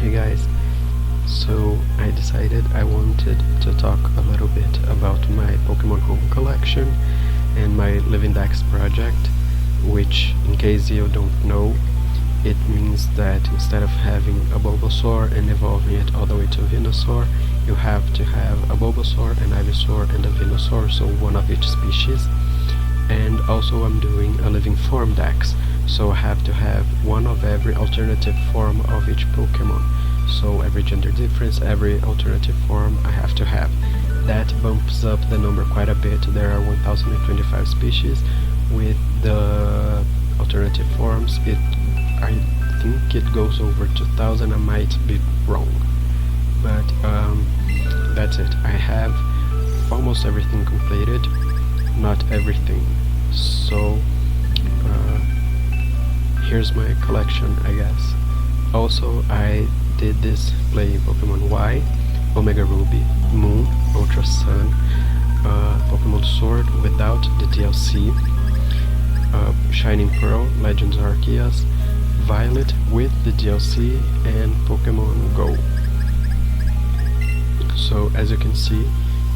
Hey guys, so I decided I wanted to talk a little bit about my Pokémon Home collection and my Living Dex project, which, in case you don't know, it means that instead of having a Bulbasaur and evolving it all the way to Venusaur, you have to have a Bulbasaur, an Ivysaur, and a Venusaur, so one of each species. And also I'm doing a living form dex, so I have to have one of every alternative form of each Pokemon. So every gender difference, every alternative form I have to have. That bumps up the number quite a bit. There are 1025 species. With the alternative forms, I think it goes over 2000, I might be wrong. But that's it. I have almost everything completed. Not everything, so here's my collection, I guess. Also, I did this playing Pokemon Y, Omega Ruby, Moon, Ultra Sun, Pokemon Sword without the DLC, Shining Pearl, Legends Arceus, Violet with the DLC, and Pokemon Go. So as you can see,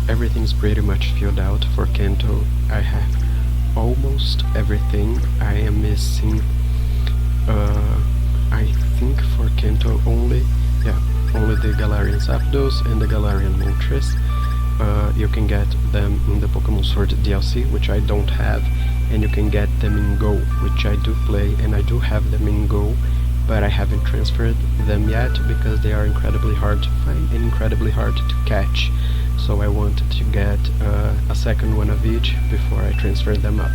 everything's pretty much filled out. For Kanto, I have almost everything. I am missing, I think for Kanto only the Galarian Zapdos and the Galarian Moltres. You can get them in the Pokemon Sword DLC, which I don't have, and you can get them in Go, which I do play, and I do have them in Go, but I haven't transferred them yet because they are incredibly hard to find and incredibly hard to catch. So I wanted to get a second one of each before I transfer them up.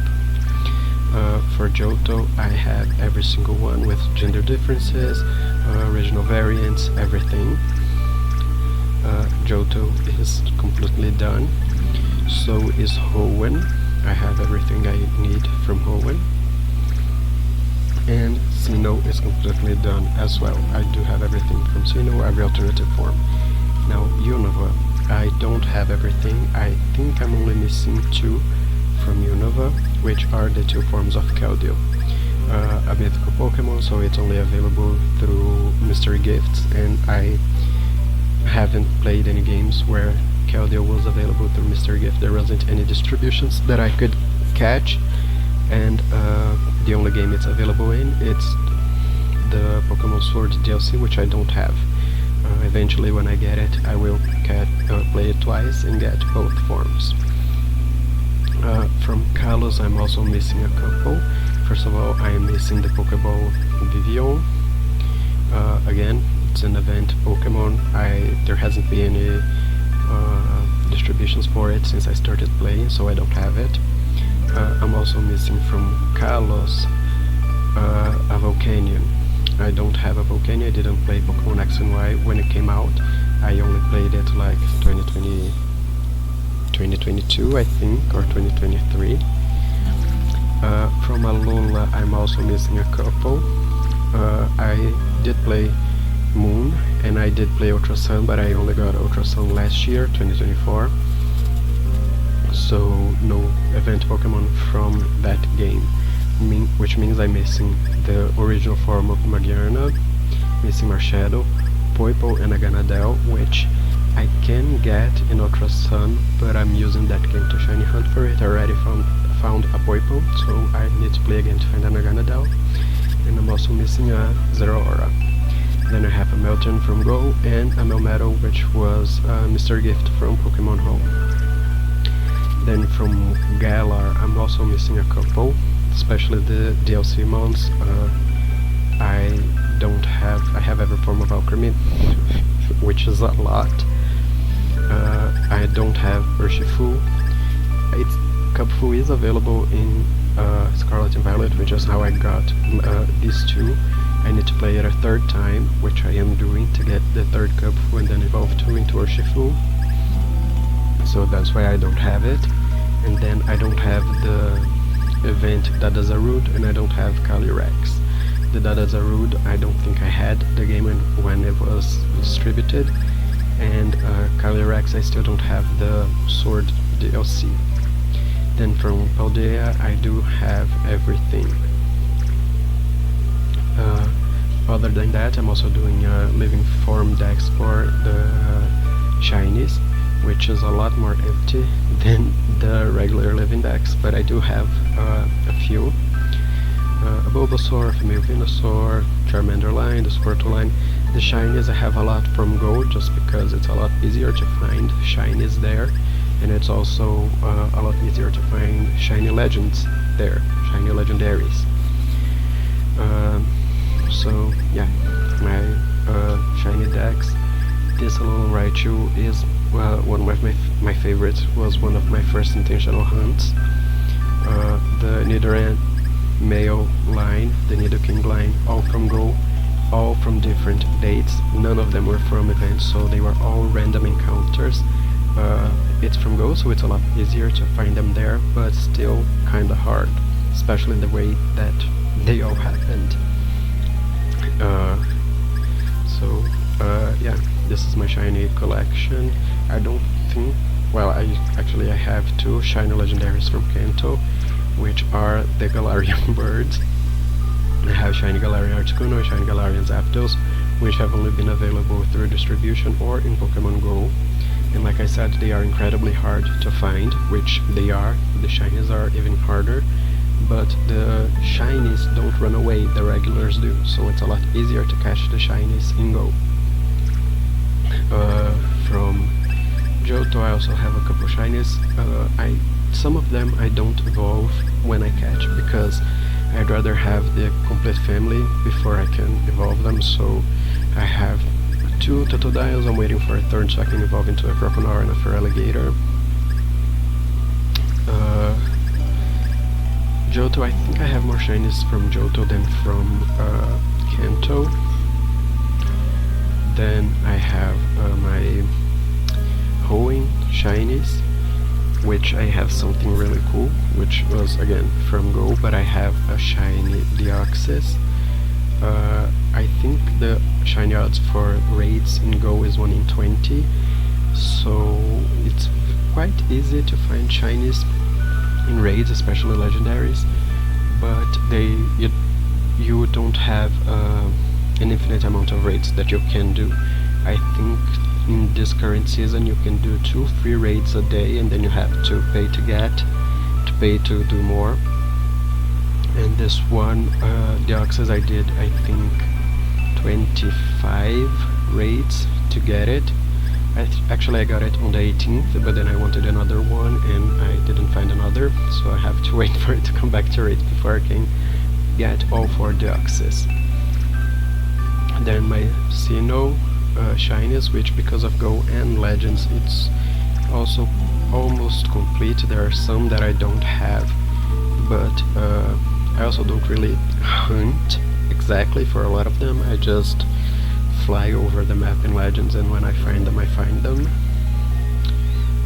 For Johto, I have every single one with gender differences, original variants, everything. Johto is completely done. So is Hoenn. I have everything I need from Hoenn. And Sinnoh is completely done as well. I do have everything from Sinnoh, every alternative form. Now Unova, I don't have everything. I think I'm only missing 2 from Unova, which are the 2 forms of Keldeo. A mythical Pokemon, so it's only available through mystery gifts, and I haven't played any games where Keldeo was available through mystery gift. There wasn't any distributions that I could catch, and the only game it's available in, it's the Pokemon Sword DLC, which I don't have. Eventually, when I get it, I will play it twice and get both forms. From Kalos, I'm also missing a couple. First of all, I am missing the Pokeball Vivillon. Again, it's an event Pokemon. There hasn't been any distributions for it since I started playing, so I don't have it. I'm also missing from Kalos a Volcanion. I don't have a Volcanion. I didn't play Pokemon X and Y when it came out. I only played it like 2022, I think, or 2023. From Alola, I'm also missing a couple. I did play Moon, and I did play Ultra Sun, but I only got Ultra Sun last year, 2024. So no event Pokemon from that game. Which means I'm missing the original form of Magiarna, missing Marshadow, Poipole, and a Ganadel, which I can get in Ultra Sun, but I'm using that game to shiny hunt for it. I already found a Poipole, so I need to play again to find a Ganadel. And I'm also missing a Zeraora. Then I have a Melton from Go, and a Melmetal, which was a mystery gift from Pokémon Home. Then from Galar, I'm also missing a couple, especially the DLC mons. I have every form of Alchemy, which is a lot. I don't have Urshifu. Cubfu is available in Scarlet and Violet, which is how I got these 2. I need to play it a 3rd time, which I am doing to get the 3rd Cubfu and then evolve 2 into Urshifu. So that's why I don't have it. And then I don't have the event Dadazarude, and I don't have Calyrex. The Dadazarude, I don't think I had the game when it was distributed, and Calyrex, I still don't have the Sword DLC. Then from Paldea, I do have everything. Other than that, I'm also doing a Living Dex for the Shinies, which is a lot more empty than the regular Living Dex, but I do have a few. A Bulbasaur, a female Venusaur, Charmander line, the Squirtle line. The Shinies I have a lot from Go, just because it's a lot easier to find Shinies there, and it's also a lot easier to find Shiny Legends there, Shiny Legendaries. So yeah, my Shiny Dex. This little Raichu is one of my favorites, was one of my first intentional hunts. The Nidoran male line, the Nidoking line, all from Go, all from different dates. None of them were from events, so they were all random encounters. It's from Go, so it's a lot easier to find them there, but still kinda hard, especially the way that they all happened. Yeah, this is my shiny collection. I don't think, well, I have two shiny legendaries from Kanto, which are the Galarian birds. I have shiny Galarian Articuno and shiny Galarian Zapdos, which have only been available through distribution or in Pokemon Go. And like I said, they are incredibly hard to find, which they are. The shinies are even harder, but the shinies don't run away, the regulars do, so it's a lot easier to catch the shinies in Go. From Johto I also have a couple shinies. Some of them I don't evolve when I catch, because I'd rather have the complete family before I can evolve them, so I have two Totodiles. I'm waiting for a third so I can evolve into a Croconaw and a Feraligatr. Johto, I think I have more shinies from Johto than from Kanto. Then I have my Hoenn shinies, which I have something really cool, which was again from Go, but I have a shiny Deoxys. I think the shiny odds for raids in Go is 1 in 20, so it's quite easy to find shinies in raids, especially legendaries, but you don't have an infinite amount of raids that you can do. I think in this current season you can do 2-3 raids a day, and then you have to pay to do more. And this one, Deoxys, I did I think 25 raids to get it. Actually I got it on the 18th, but then I wanted another one and I didn't find another, so I have to wait for it to come back to raids before I can get all 4 Deoxys. Then my Sinnoh shinies, which because of Go and Legends it's also almost complete. There are some that I don't have, but I also don't really hunt exactly for a lot of them. I just fly over the map in Legends, and when I find them, I find them.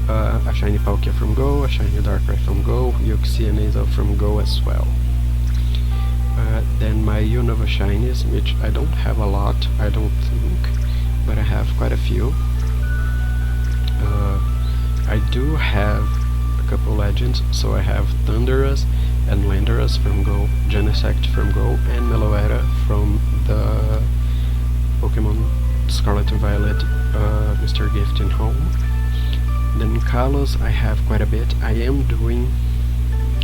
A shiny Palkia from Go, a shiny Darkrai from Go, Uxie and Azel from Go as well. Then my Unova shinies, which I don't have a lot, I don't think, but I have quite a few. I do have a couple legends, so I have Thundurus and Landorus from Go, Genesect from Go, and Meloetta from the Pokemon Scarlet and Violet Mr. Gift in Home. Then in Kalos I have quite a bit. I am doing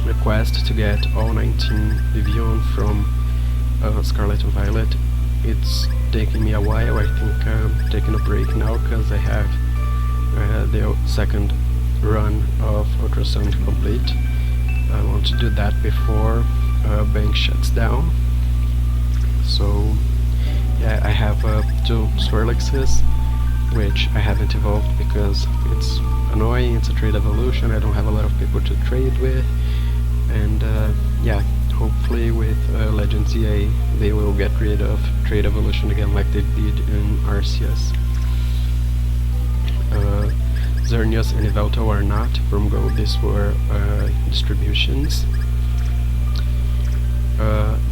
a quest to get all 19 Vivillon from Scarlet and Violet. It's taking me a while. I think I'm taking a break now because I have the second run of Ultra Sun to complete. I want to do that before Bank shuts down. So yeah, I have 2 Swirlixes, which I haven't evolved because it's annoying. It's a trade evolution. I don't have a lot of people to trade with, and yeah, hopefully with Legends EA they will get rid of trade evolution again like they did in Arceus. Xerneas and Yveltal are not from Go, these were distributions.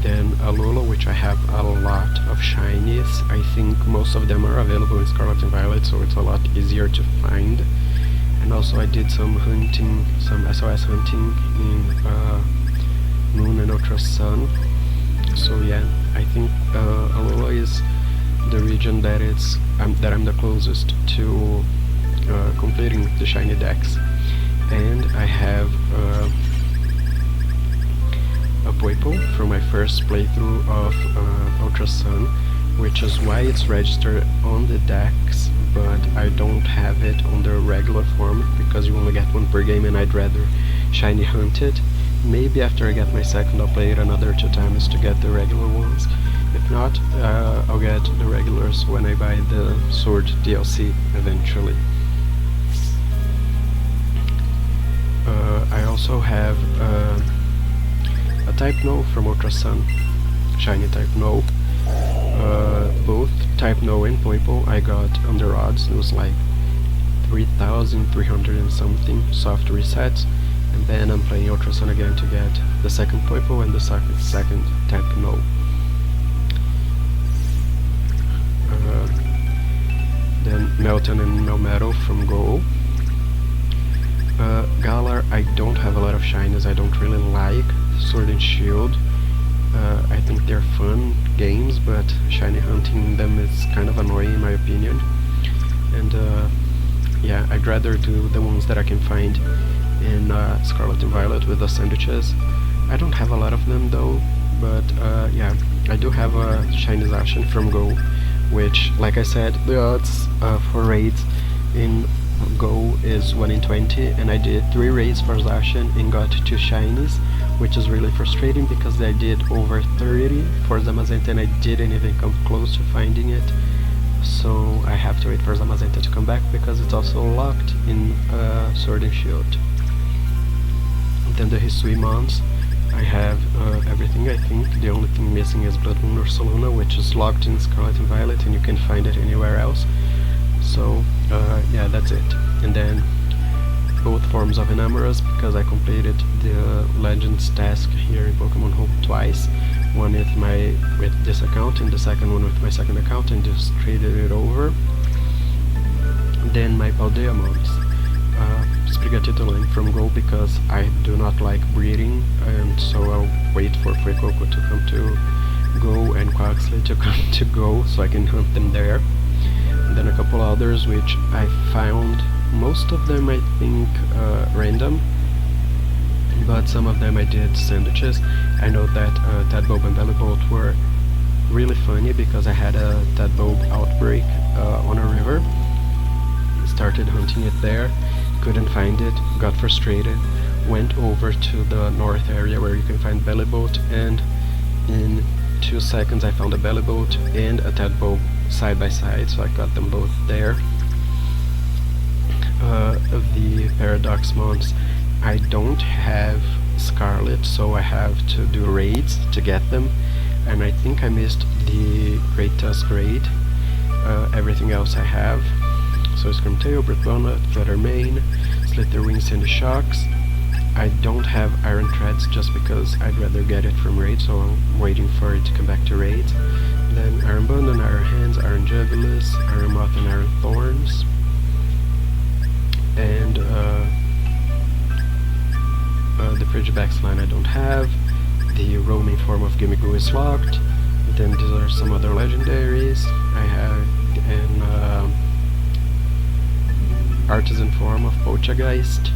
Then Alola, which I have a lot of shinies. I think most of them are available in Scarlet and Violet, so it's a lot easier to find. And also I did some hunting, some SOS hunting in Moon and Ultra Sun. So yeah, I think Alola is the region that I'm the closest to completing the Shiny Dex, and I have a Poipo from my first playthrough of Ultra Sun, which is why it's registered on the Dex, but I don't have it on the regular form because you only get one per game, and I'd rather shiny hunt it. Maybe after I get my second, I'll play it another 2 times to get the regular ones. If not, I'll get the regulars when I buy the Sword DLC eventually. I also have a Type No from Ultra Sun, Shiny Type No. Both Type No and Poipo I got under odds. It was like 3,300 and something soft resets, and then I'm playing Ultra Sun again to get the second Poipo and the second Type No. Then Melton and Melmetal from Go. Galar, I don't have a lot of shinies. I don't really like Sword and Shield. I think they're fun games, but shiny hunting them is kind of annoying in my opinion. And yeah, I'd rather do the ones that I can find in Scarlet and Violet with the sandwiches. I don't have a lot of them though, but yeah, I do have a shiny Zacian from Go, which, like I said, the odds for raids in Go is 1 in 20, and I did 3 raids for Zacian and got 2 shinies, which is really frustrating because I did over 30 for Zamazenta and I didn't even come close to finding it. So I have to wait for Zamazenta to come back because it's also locked in Sword and Shield. Then the Hisui Mons, I have everything I think. The only thing missing is Blood Moon or Soluna, which is locked in Scarlet and Violet and you can find it anywhere else. So yeah, that's it. And then both forms of Enamoras, because I completed the Legends task here in Pokémon Home twice. One with this account and the second one with my second account, and just traded it over. Then my Paldea Mons. Sprigatito line from Go because I do not like breeding, and so I'll wait for Fuecoco to come to Go and Quaxley to come to Go so I can hunt them there. And then a couple others which I found, most of them I think random, but some of them I did sandwiches. I know that Tadbulb and Bellybolt were really funny because I had a Tadbulb outbreak on a river. Started hunting it there, couldn't find it, got frustrated, went over to the north area where you can find Bellybolt, and in 2 seconds I found a Bellybolt and a Tadbulb side by side, so I got them both there. Of the Paradox Mons, I don't have Scarlet, so I have to do raids to get them, and I think I missed the Great Tusk raid. Everything else I have. So Scrimtail, Britbonnet, Fluttermane, Slitherwing, Sandy Shocks. I don't have Iron Threads just because I'd rather get it from raid, so I'm waiting for it to come back to raids. Then Iron Bundle, Iron Hands, Iron Jubilus, Iron Moth and Iron Thorns. And the Frigibax line I don't have. The roaming form of Gimmigoo is locked. Then these are some other legendaries. I have an artisan form of Poltergeist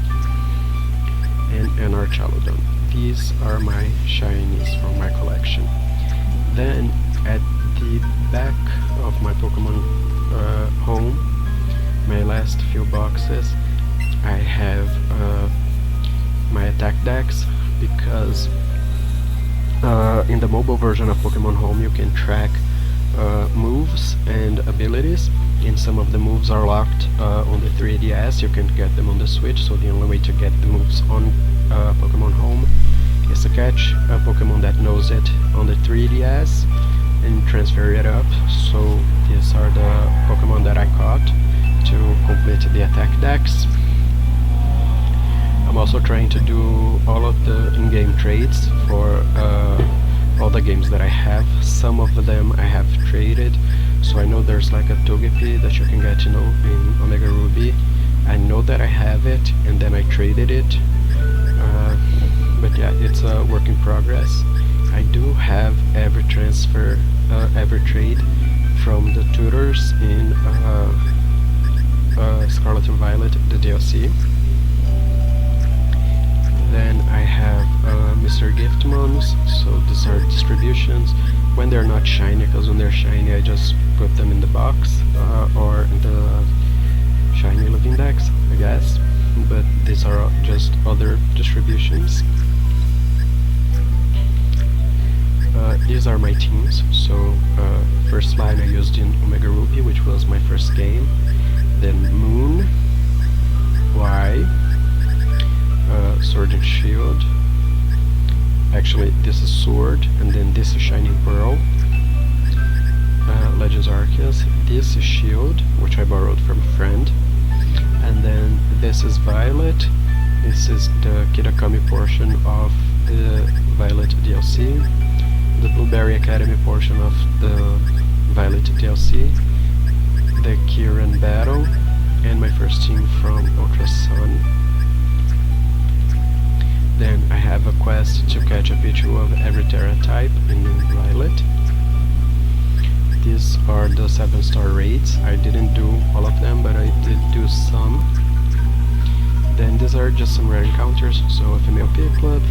and an Archaludon. These are my shinies from my collection. Then at the back of my Pokémon Home, my last few boxes, I have my attack decks, because in the mobile version of Pokémon Home you can track moves and abilities, and some of the moves are locked on the 3DS. You can't get them on the Switch, so the only way to get the moves on Pokémon Home is to catch a Pokémon that knows it on the 3DS and transfer it up. So these are the Pokémon that I caught to complete the attack decks. I'm also trying to do all of the in-game trades for all the games that I have. Some of them I have traded, so I know there's like a Togepi that you can get, in Omega Ruby. I know that I have it, and then I traded it. But yeah, it's a work in progress. I do have every transfer, every trade from the tutors in Scarlet and Violet, the DLC. Then I have Mr. Giftmons, so these are distributions when they're not shiny, because when they're shiny I just put them in the box or in the shiny Living Dex, I guess, but these are just other distributions. These are my teams, so first line I used in Omega Ruby, which was my first game, then Moon, Y, Sword and Shield, actually this is Sword, and then this is Shining Pearl, Legends Arceus, this is Shield, which I borrowed from a friend, and then this is Violet, this is the Kitakami portion of the Violet DLC, the Blueberry Academy portion of the Violet DLC, the Kiran Battle, and my first team from Ultra Sun. Then I have a quest to catch a Pichu of every Terra type in Violet. These are the 7-star raids. I didn't do all of them, but I did do some. Then these are just some rare encounters, so a female Piplup,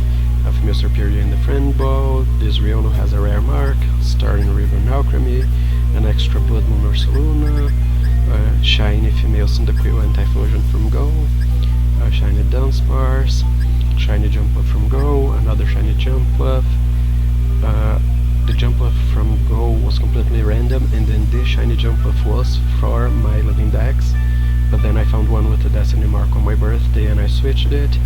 a female Serperior in the Friend Ball, this Riono has a rare mark, Star in River and Alchemy, an extra Blood Moon Ursaluna, a shiny female Cyndaquil and Typhlosion from Go, a shiny Dunsparce, shiny Jumpluff from Go, another shiny Jumpluff. The Jumpluff from Go was completely random, and then this shiny Jumpluff was for my Living Dex, but then I found one with a Destiny mark on my birthday and I switched it.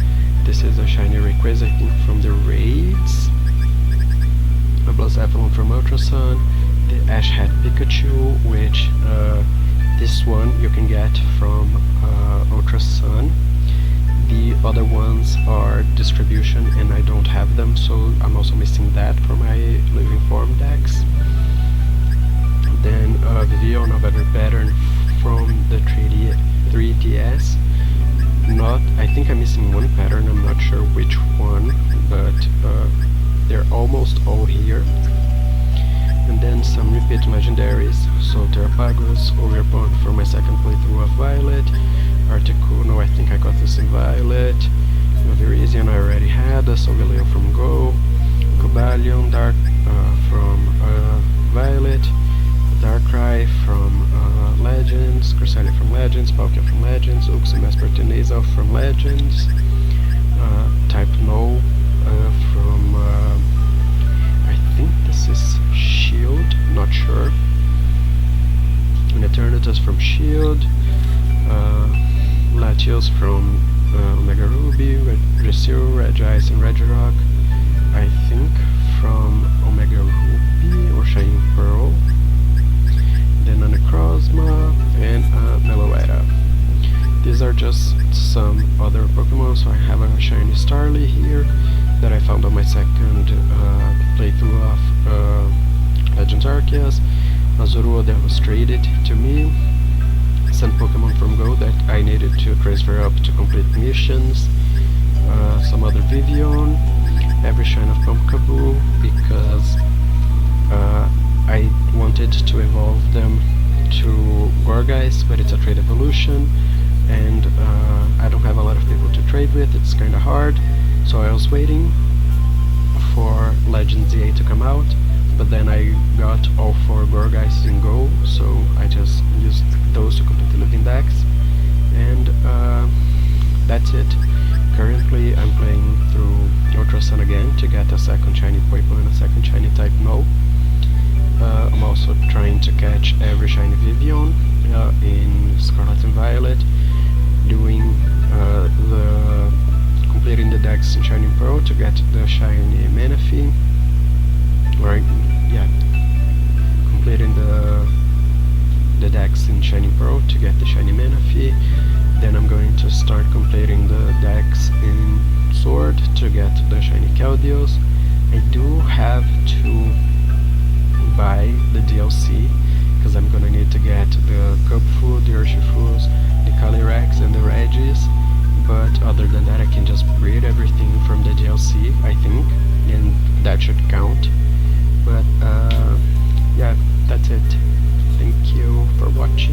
This is a shiny Rayquaza, I think, from the raids, a Blacephalon from Ultra Sun, the Ash Hat Pikachu, which this one you can get from Ultra Sun. The other ones are distribution and I don't have them, so I'm also missing that for my Living Form Dex. Then Vivillon of every pattern from the 3DS. I think I'm missing one pattern, I'm not sure which one, but they're almost all here. And then some repeat legendaries, so Terrapagos, Ogerpon for my second playthrough of Violet, Articuno, I think I got this in Violet, Virizion I already had, Solgaleo from Go, Cobalion, Dark from Violet, Darkrai from Legends, Cresselia from Legends, Palkia from Legends, Uxie Pertinazal from Legends, Type No from, I think this is Shield, not sure, and Eternatus from Shield, Latios from Omega Ruby, Regice, Regice, and Regirock, I think from Omega Ruby or Shining Pearl, then a Necrozma, and a Meloetta. These are just some other Pokemon, so I have a shiny Starly here that I found on my second playthrough of Legends Arceus, Azurua that was traded to me, some Pokemon from Go that I needed to transfer up to complete missions, some other Vivillon, every shine of Pumpkaboo, because I wanted to evolve them to Gorgeist, but it's a trade evolution, and I don't have a lot of people to trade with, it's kinda hard, so I was waiting for Legends EA to come out, but then I got all 4 Gorgeists in Go, so I just used those to complete the Living Dex, and that's it. Currently I'm playing through Ultra Sun again to get a second shiny Poipole and a second shiny Type No. I'm also trying to catch every shiny Vivillon in Scarlet and Violet, doing completing the Dex in Shining Pearl to get the shiny Manaphy, or yeah, completing the Dex in Shining Pearl to get the shiny Manaphy. Then I'm going to start completing the Dex in Sword to get the shiny Keldeo. I do have to buy the DLC because I'm gonna need to get the Cubfu, the Urshifus, the Calyrex and the Regis, but other than that I can just read everything from the DLC, I think, and that should count. But yeah, that's it. Thank you for watching.